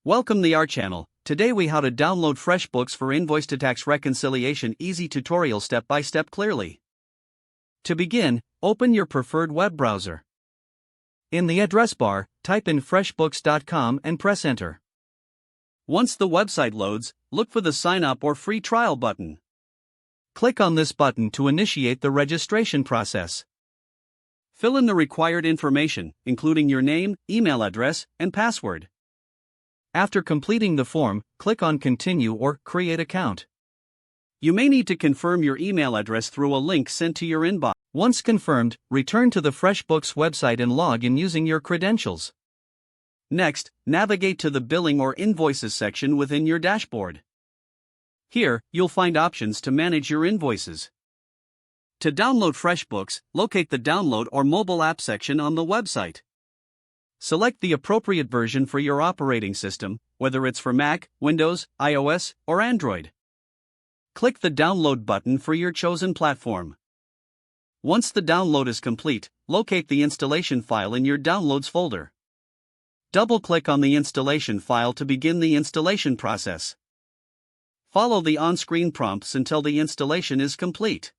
Welcome to our channel. Today we how to download FreshBooks for invoice-to-tax reconciliation. Easy tutorial step-by-step clearly. To begin, open your preferred web browser. In the address bar, type in freshbooks.com and press enter. Once the website loads, look for the sign up or free trial button. Click on this button to initiate the registration process. Fill in the required information, including your name, email address, and password. After completing the form, click on Continue or Create Account. You may need to confirm your email address through a link sent to your inbox. Once confirmed, return to the FreshBooks website and log in using your credentials. Next, navigate to the Billing or Invoices section within your dashboard. Here, you'll find options to manage your invoices. To download FreshBooks, locate the Download or Mobile App section on the website. Select the appropriate version for your operating system, whether it's for Mac, Windows, iOS, or Android. Click the Download button for your chosen platform. Once the download is complete, locate the installation file in your Downloads folder. Double-click on the installation file to begin the installation process. Follow the on-screen prompts until the installation is complete.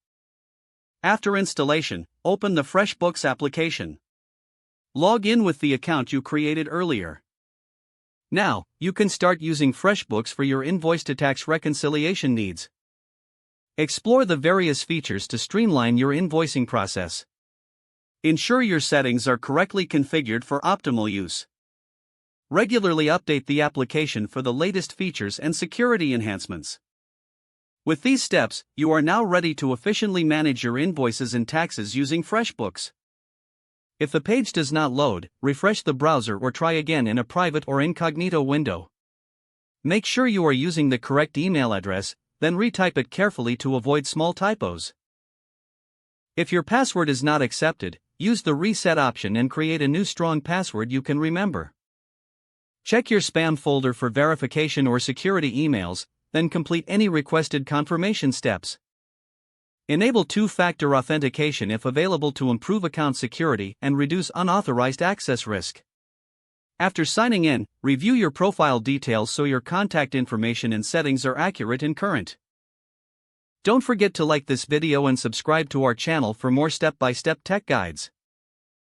After installation, open the FreshBooks application. Log in with the account you created earlier. Now, you can start using FreshBooks for your invoice-to-tax reconciliation needs. Explore the various features to streamline your invoicing process. Ensure your settings are correctly configured for optimal use. Regularly update the application for the latest features and security enhancements. With these steps, you are now ready to efficiently manage your invoices and taxes using FreshBooks. If the page does not load, refresh the browser or try again in a private or incognito window. Make sure you are using the correct email address, then retype it carefully to avoid small typos. If your password is not accepted, use the reset option and create a new strong password you can remember. Check your spam folder for verification or security emails, then complete any requested confirmation steps. Enable two-factor authentication if available to improve account security and reduce unauthorized access risk. After signing in, review your profile details so your contact information and settings are accurate and current. Don't forget to like this video and subscribe to our channel for more step-by-step tech guides.